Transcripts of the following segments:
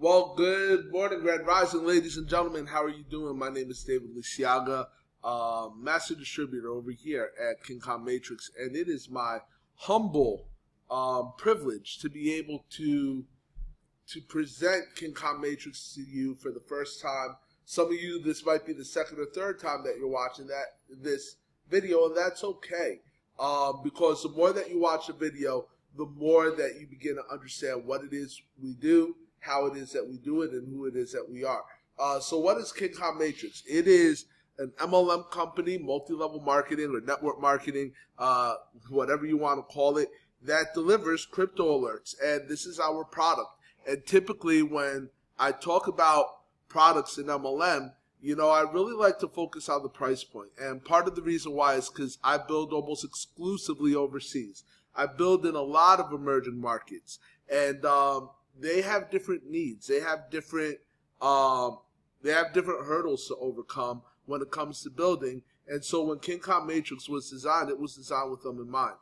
Well, good morning, Grand Rising, ladies and gentlemen. How are you doing? My name is David Liciaga, master distributor over here at KKM Matrix, and it is my humble privilege to be able to present KKM Matrix to you for the first time. Some of you, this might be the second or third time that you're watching this video, and that's okay, because the more that you watch a video, the more that you begin to understand what it is we do, how it is that we do it, and who it is that we are. So what is KKM Matrix? It is an MLM company, multi-level marketing or network marketing, whatever you want to call it, that delivers crypto alerts. And this is our product. And typically when I talk about products in MLM, I really like to focus on the price point. And part of the reason why is because I build almost exclusively overseas. I build in a lot of emerging markets. And they have different needs. They have different hurdles to overcome when it comes to building. And so when KKM Matrix was designed, it was designed with them in mind.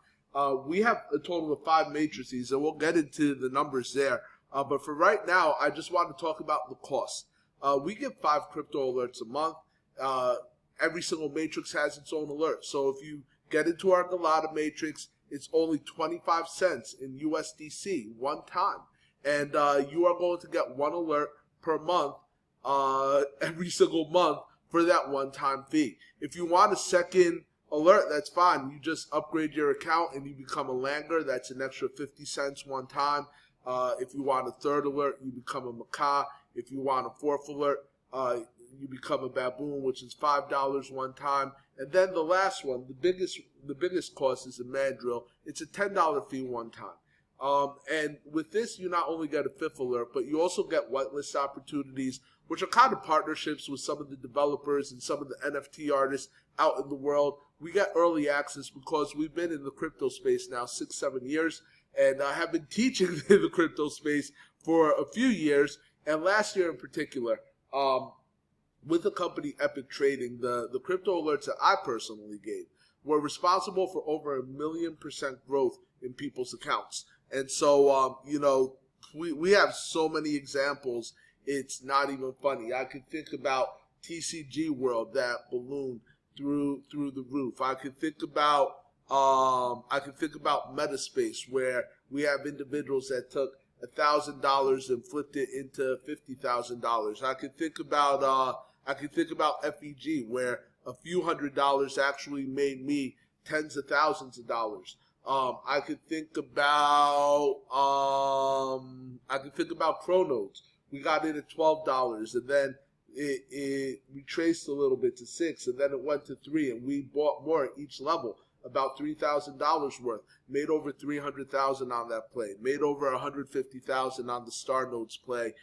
We have a total of 5 matrices, and we'll get into the numbers there. But for right now, I just want to talk about the cost. We get 5 crypto alerts a month. Every single matrix has its own alert. So if you get into our Galata matrix, it's only 25 cents in USDC one time. And you are going to get 1 alert per month, every single month for that one-time fee. If you want a second alert, that's fine. You just upgrade your account and you become a Langer. That's an extra 50 cents one time. If you want a third alert, you become a Macaw. If you want a 4th alert, you become a Baboon, which is $5 one time. And then the last one, the biggest cost is a Mandrill. It's a $10 fee one time. And with this, you not only get a 5th alert, but you also get whitelist opportunities, which are kind of partnerships with some of the developers and some of the NFT artists out in the world. We get early access because we've been in the crypto space now 6-7 years, and I have been teaching in the crypto space for a few years. And last year in particular, with the company Epic Trading, the crypto alerts that I personally gave were responsible for over 1,000,000% growth in people's accounts. And so, we have so many examples, it's not even funny. I could think about TCG World that ballooned through the roof. I could think about Metaspace, where we have individuals that took $1,000 and flipped it into $50,000. I could think about FEG, where a few $100s actually made me tens of thousands of dollars. I could think about Chronodes. We got in at $12, and then it retraced a little bit to $6, and then it went to $3, and we bought more at each level, about $3,000 worth. Made over $300,000 on that play. Made over $150,000 on the Star Nodes play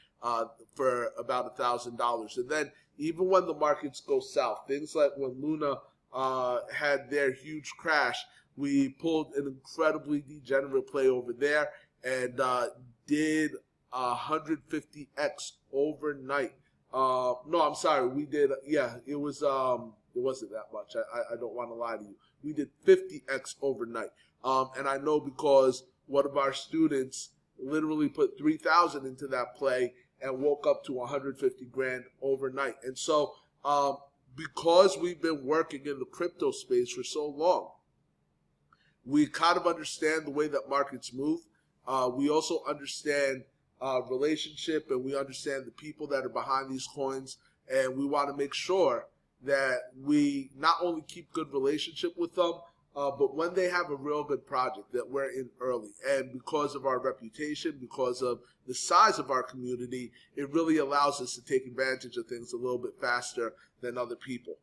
for about $1,000. And then even when the markets go south, things like when Luna had their huge crash, we pulled an incredibly degenerate play over there and did 150x overnight. No, I'm sorry. We did, it wasn't that much. I don't want to lie to you. We did 50x overnight. And I know because one of our students literally put 3,000 into that play and woke up to 150 grand overnight. And so because we've been working in the crypto space for so long, we kind of understand the way that markets move. We also understand relationship, and we understand the people that are behind these coins. And we want to make sure that we not only keep good relationship with them, but when they have a real good project, that we're in early. And because of our reputation, because of the size of our community, it really allows us to take advantage of things a little bit faster than other people.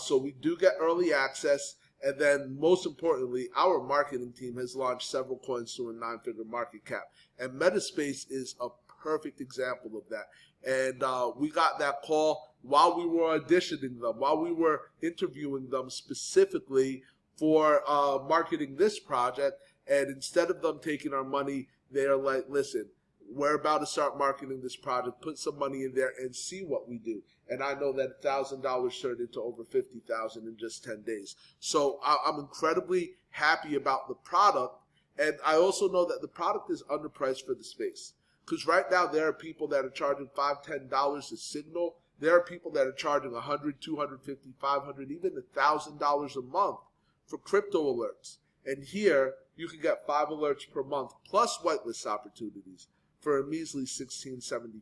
So we do get early access. And then, most importantly, our marketing team has launched several coins to a 9-figure market cap. And Metaspace is a perfect example of that. And we got that call while we were auditioning them, while we were interviewing them specifically for marketing this project. And instead of them taking our money, they're like, listen, we're about to start marketing this project, put some money in there and see what we do. And I know that $1,000 turned into over $50,000 in just 10 days. So I'm incredibly happy about the product. And I also know that the product is underpriced for the space. Because right now there are people that are charging $5, $10 a signal. There are people that are charging $100, $250, $500, even $1,000 a month for crypto alerts. And here you can get 5 alerts per month plus whitelist opportunities for a measly $16.75.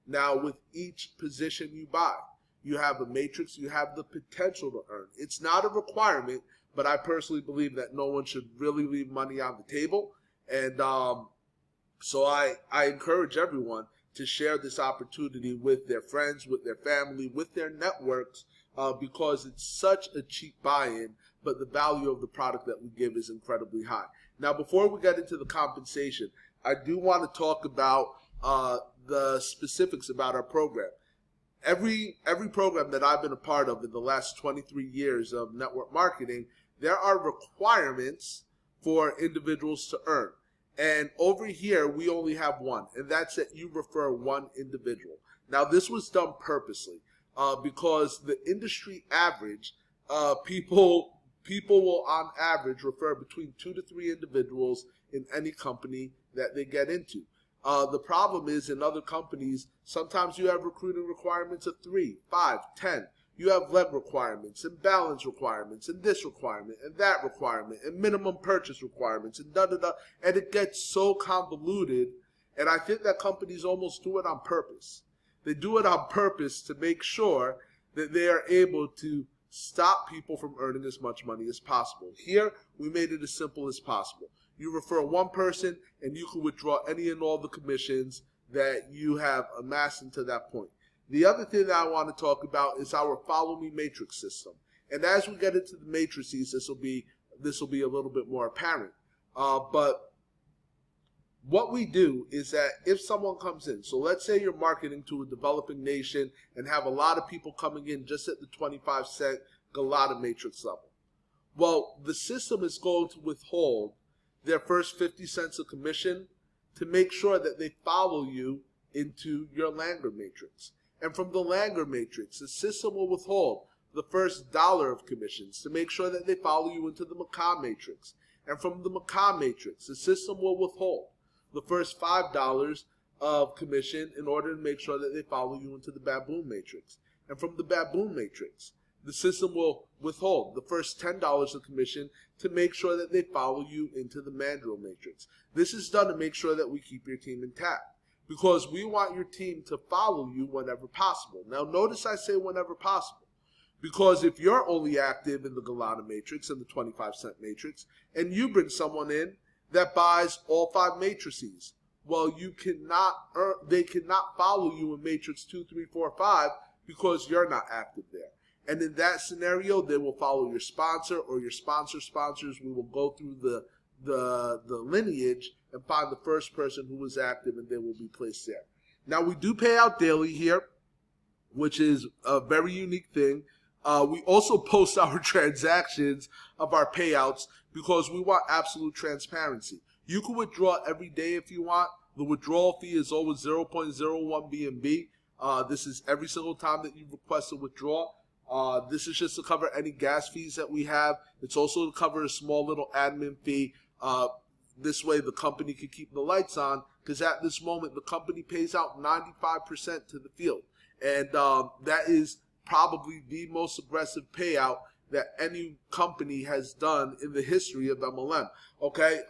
Now, with each position you buy, you have a matrix, you have the potential to earn. It's not a requirement, but I personally believe that no one should really leave money on the table. And so I encourage everyone to share this opportunity with their friends, with their family, with their networks, because it's such a cheap buy-in, but the value of the product that we give is incredibly high. Now, before we get into the compensation, I do want to talk about the specifics about our program. Every program that I've been a part of in the last 23 years of network marketing, there are requirements for individuals to earn. And over here, we only have one, and that's that you refer one individual. Now, this was done purposely because the industry average, people will on average refer between 2 to 3 individuals in any company that they get into. The problem is in other companies, sometimes you have recruiting requirements of 3, 5, 10. You have leg requirements and balance requirements and this requirement and that requirement and minimum purchase requirements and da-da-da. And it gets so convoluted. And I think that companies almost do it on purpose. They do it on purpose to make sure that they are able to stop people from earning as much money as possible. Here, we made it as simple as possible. You refer one person and you can withdraw any and all the commissions that you have amassed until that point. The other thing that I want to talk about is our Follow Me Matrix system. And as we get into the matrices, this will be a little bit more apparent. But what we do is that if someone comes in, so let's say you're marketing to a developing nation and have a lot of people coming in just at the 25-cent Galata matrix level. Well, the system is going to withhold their first 50 cents of commission to make sure that they follow you into your Langer matrix. And from the Langer matrix, the system will withhold the first $1 of commissions to make sure that they follow you into the Macaw matrix. And from the Macaw matrix, the system will withhold the first $5 of commission in order to make sure that they follow you into the Baboon matrix. And from the Baboon matrix, the system will withhold the first $10 of commission to make sure that they follow you into the Mandrill matrix. This is done to make sure that we keep your team intact, because we want your team to follow you whenever possible. Now, notice I say whenever possible, because if you're only active in the Galata matrix and the 25-cent matrix, and you bring someone in that buys all 5 matrices, well, they cannot follow you in matrix 2, 3, 4, 5 because you're not active there. And in that scenario, they will follow your sponsor or your sponsors. We will go through the lineage and find the first person who was active, and they will be placed there. Now, we do pay out daily here, which is a very unique thing. We also post our transactions of our payouts because we want absolute transparency. You can withdraw every day if you want. The withdrawal fee is always 0.01 BNB. This is every single time that you request a withdrawal. This is just to cover any gas fees that we have. It's also to cover a small little admin fee. This way the company can keep the lights on, because at this moment the company pays out 95% to the field. And that is probably the most aggressive payout that any company has done in the history of MLM. Okay,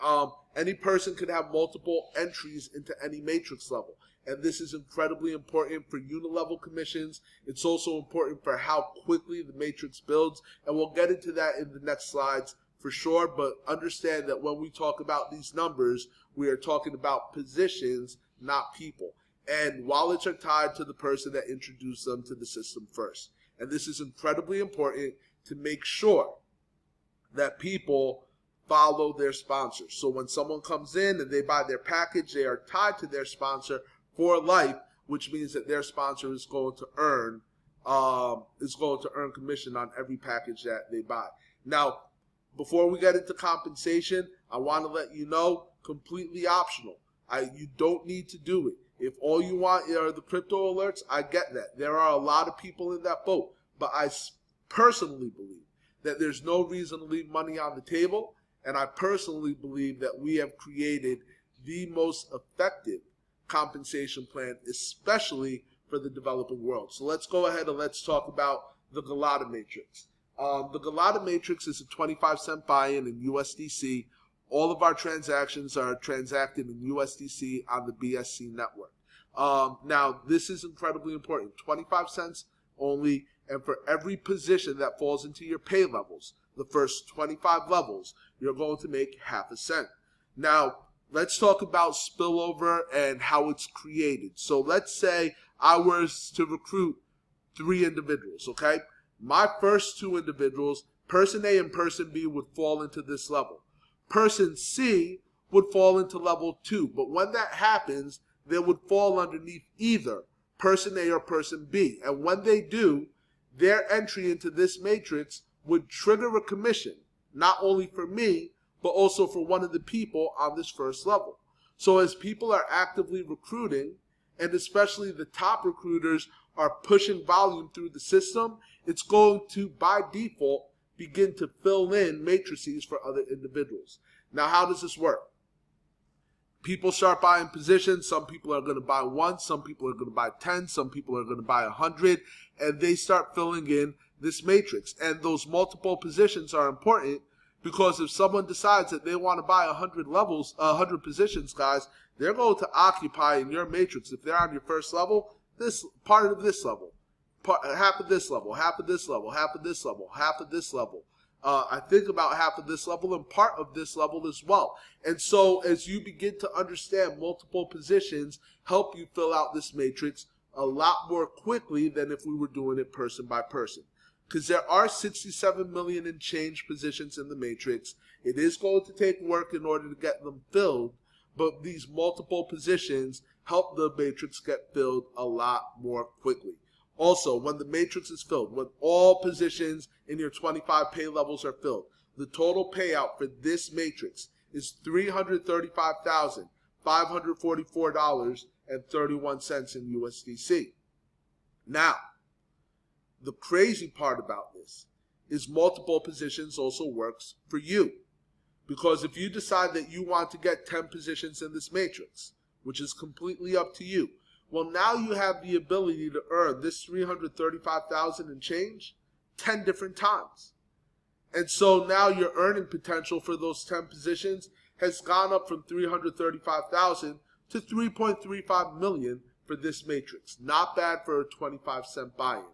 any person could have multiple entries into any matrix level. And this is incredibly important for unilevel commissions. It's also important for how quickly the matrix builds. And we'll get into that in the next slides for sure. But understand that when we talk about these numbers, we are talking about positions, not people. And wallets are tied to the person that introduced them to the system first. And this is incredibly important to make sure that people follow their sponsors. So when someone comes in and they buy their package, they are tied to their sponsor for life, which means that their sponsor is going to earn commission on every package that they buy. Now, before we get into compensation, I want to let you know, completely optional. You don't need to do it. If all you want are the crypto alerts, I get that. There are a lot of people in that boat, but I personally believe that there's no reason to leave money on the table, and I personally believe that we have created the most effective compensation plan, especially for the developing world. So let's go ahead and let's talk about the Galata matrix. The Galata matrix is a 25-cent buy-in in USDC. All of our transactions are transacted in USDC on the BSC network. Now, this is incredibly important. 25 cents only, and for every position that falls into your pay levels, the first 25 levels, you're going to make half a cent. Now, let's talk about spillover and how it's created. So let's say I was to recruit 3 individuals, okay? My first 2 individuals, person A and person B, would fall into this level. Person C would fall into level 2, but when that happens, they would fall underneath either person A or person B. And when they do, their entry into this matrix would trigger a commission, not only for me, but also for one of the people on this first level. So as people are actively recruiting, and especially the top recruiters are pushing volume through the system, it's going to, by default, begin to fill in matrices for other individuals. Now, how does this work? People start buying positions. Some people are going to buy 1, some people are going to buy 10, some people are going to buy 100, and they start filling in this matrix. And those multiple positions are important because if someone decides that they want to buy 100 positions, guys, they're going to occupy in your matrix. If they're on your first level, this part of this level, half of this level, half of this level, half of this level, half of this level. I think about half of this level and part of this level as well. And so as you begin to understand multiple positions, help you fill out this matrix a lot more quickly than if we were doing it person by person. Because there are 67 million and change positions in the matrix. It is going to take work in order to get them filled, but these multiple positions help the matrix get filled a lot more quickly. Also, when the matrix is filled, when all positions in your 25 pay levels are filled, the total payout for this matrix is $335,544.31 in USDC. Now, the crazy part about this is multiple positions also works for you. Because if you decide that you want to get 10 positions in this matrix, which is completely up to you, well, now you have the ability to earn this $335,000 and change 10 different times. And so now your earning potential for those 10 positions has gone up from $335,000 to $3.35 million for this matrix. Not bad for a 25-cent buy-in.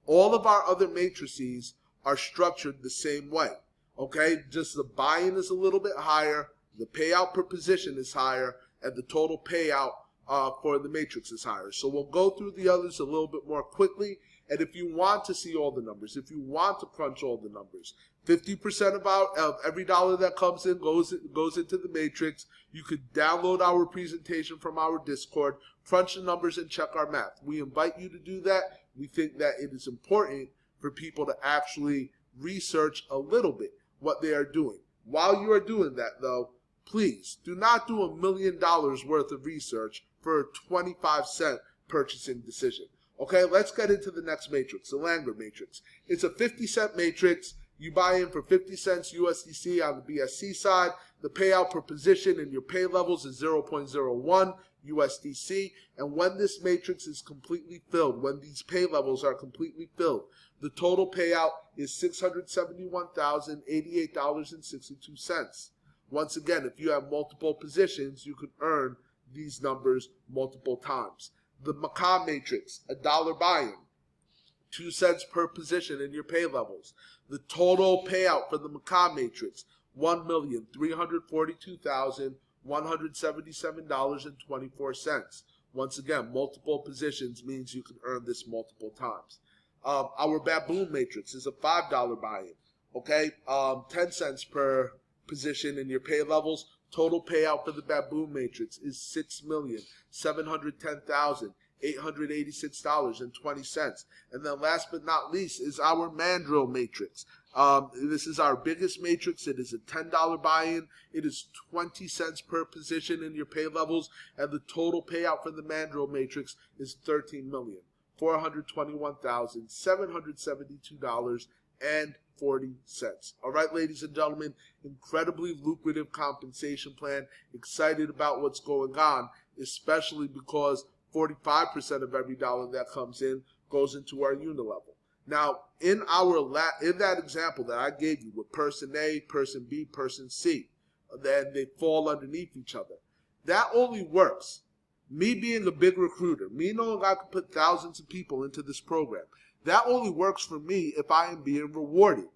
All of our other matrices are structured the same way. Okay, just the buy-in is a little bit higher, the payout per position is higher, and the total payout for the matrix is higher. So we'll go through the others a little bit more quickly. And if you want to see all the numbers, if you want to crunch all the numbers, 50% of every dollar that comes in goes into the matrix. You could download our presentation from our Discord, crunch the numbers, and check our math. We invite you to do that. We think that it is important for people to actually research a little bit what they are doing. While you are doing that, though, please do not do $1 million worth of research for a 25-cent purchasing decision. Okay, let's get into the next matrix, the Langer matrix. It's a 50-cent matrix. You buy in for 50 cents USDC on the BSC side. The payout per position in your pay levels is 0.01 USDC. And when this matrix is completely filled, when these pay levels are completely filled, the total payout is $671,088.62. Once again, if you have multiple positions, you could earn these numbers multiple times. The Maca matrix, $1 buy-in, 2 cents per position in your pay levels. The total payout for the Maca matrix, $1,342,177.24. Once again, multiple positions means you can earn this multiple times. Our Baboon matrix is a $5 buy-in, okay? 10 cents per position in your pay levels. Total payout for the Baboon matrix is $6,710,886.20. And then last but not least is our Mandrill matrix. This is our biggest matrix. It is a $10 buy-in. It is 20 cents per position in your pay levels. And the total payout for the Mandrill matrix is $13,421,772.40. All right, ladies and gentlemen, incredibly lucrative compensation plan. Excited about what's going on. especially because 45% of every dollar that comes in goes into our unit level. Now, in that example that I gave you with person A, person B, person C, then they fall underneath each other. That only works. Me being a big recruiter, me knowing I can put thousands of people into this program, that only works for me if I am being rewarded.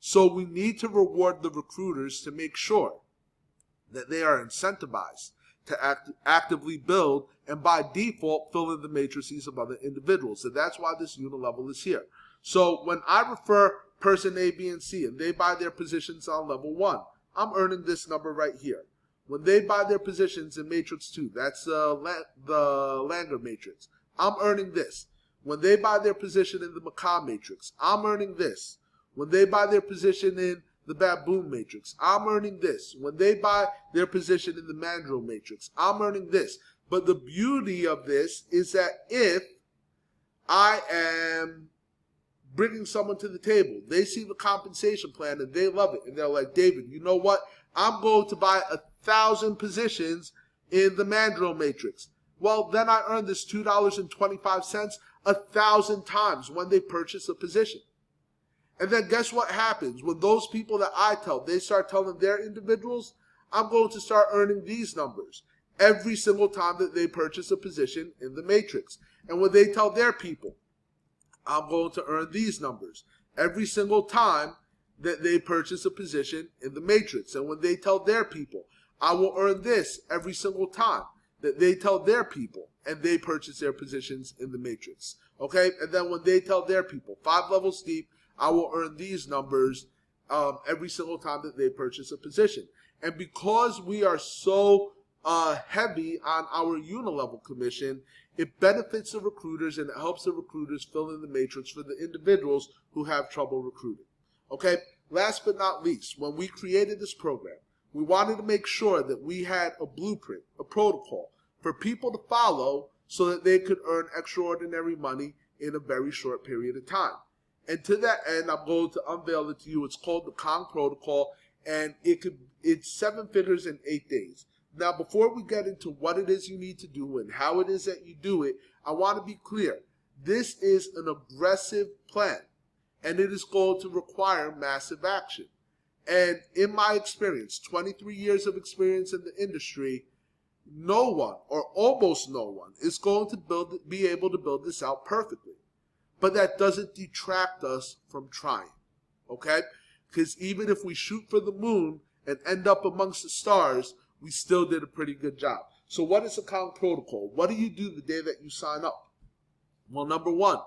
So we need to reward the recruiters to make sure that they are incentivized to actively build and by default fill in the matrices of other individuals. And that's why this unit level is here. So when I refer person A, B, and C and they buy their positions on level 1, I'm earning this number right here. When they buy their positions in matrix 2, that's the Langer matrix, I'm earning this. When they buy their position in the Macaw matrix, I'm earning this. When they buy their position in the Baboon matrix, I'm earning this. When they buy their position in the Mandrill matrix, I'm earning this. But the beauty of this is that if I am bringing someone to the table, they see the compensation plan and they love it, and they're like, David, you know what? I'm going to buy 1,000 positions in the Mandrill matrix. Well, then I earn this $2.25 1,000 times when they purchase a position. And then guess what happens? When those people that I tell, they start telling their individuals, I'm going to start earning these numbers every single time that they purchase a position in the matrix. And when they tell their people, I'm going to earn these numbers every single time that they purchase a position in the matrix. And when they tell their people, I will earn this every single time that they tell their people and they purchase their positions in the matrix. Okay? And then when they tell their people, 5 levels deep, I will earn these numbers every single time that they purchase a position. And because we are so heavy on our unilevel commission, it benefits the recruiters and it helps the recruiters fill in the matrix for the individuals who have trouble recruiting. Okay, last but not least, when we created this program, we wanted to make sure that we had a blueprint, a protocol for people to follow so that they could earn extraordinary money in a very short period of time. And to that end, I'm going to unveil it to you. It's called the Kong Protocol, and it's 7 figures in 8 days. Now, before we get into what it is you need to do and how it is that you do it, I want to be clear. This is an aggressive plan, and it is going to require massive action. And in my experience, 23 years of experience in the industry, no one, or almost no one, is going to be able to build this out perfectly. But that doesn't detract us from trying, okay? Because even if we shoot for the moon and end up amongst the stars, we still did a pretty good job. So what is the Kong Protocol? What do you do the day that you sign up? Well, number 1,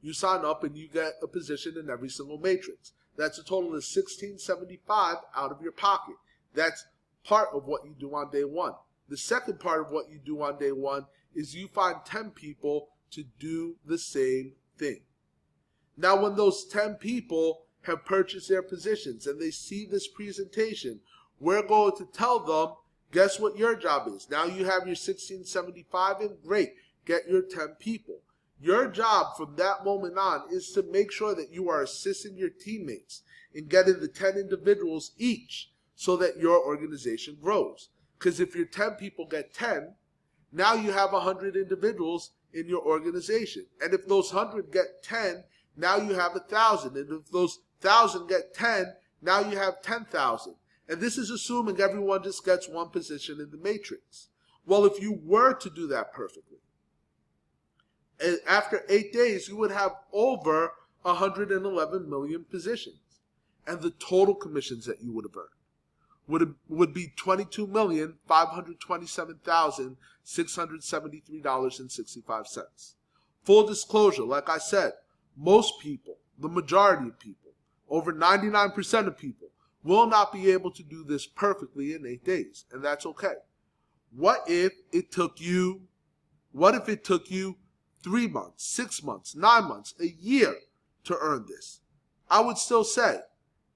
you sign up and you get a position in every single matrix. That's a total of $16.75 out of your pocket. That's part of what you do on day 1. The second part of what you do on day 1 is you find 10 people to do the same thing. Now, when those 10 people have purchased their positions and they see this presentation, we're going to tell them, guess what your job is? Now you have your $16.75 in, great, get your 10 people. Your job from that moment on is to make sure that you are assisting your teammates in getting the 10 individuals each so that your organization grows. Because if your 10 people get 10, now you have 100 individuals in your organization. And if those 100 get 10, now you have 1,000. And if those 1,000 get 10, now you have 10,000. And this is assuming everyone just gets one position in the matrix. Well, if you were to do that perfectly, and after 8 days, you would have over 111 million positions. And the total commissions that you would have earned would be $22,527,673.65. Full disclosure, like I said, most people, the majority of people, over 99% of people, will not be able to do this perfectly in 8 days, and that's okay. What if it took you 3 months, 6 months, 9 months, a year to earn this? I would still say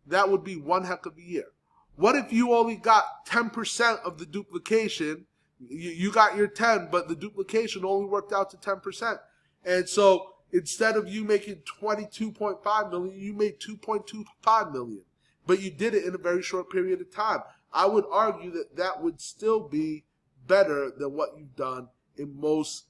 that would be one heck of a year. What if you only got 10% of the duplication? You got your 10, but the duplication only worked out to 10%. And so instead of you making $22.5 million, you made $2.25 million. But you did it in a very short period of time. I would argue that that would still be better than what you've done in most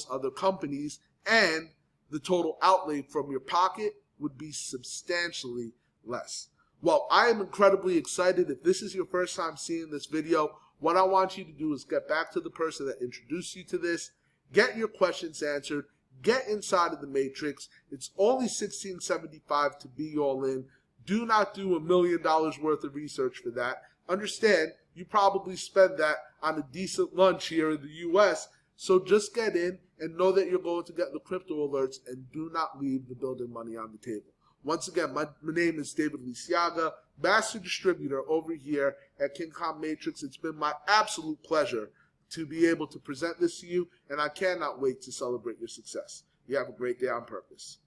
other companies, and the total outlay from your pocket would be substantially less. Well, I am incredibly excited. If this is your first time seeing this video, what I want you to do is get back to the person that introduced you to this, get your questions answered, get inside of the matrix. It's only $16.75 to be all in. Do not do $1 million worth of research for that. Understand, you probably spend that on a decent lunch here in the US, so just get in and know that you're going to get the crypto alerts, and do not leave the building money on the table. Once again, my name is David Liciaga, Master Distributor over here at KKM Matrix. It's been my absolute pleasure to be able to present this to you, and I cannot wait to celebrate your success. You have a great day on purpose.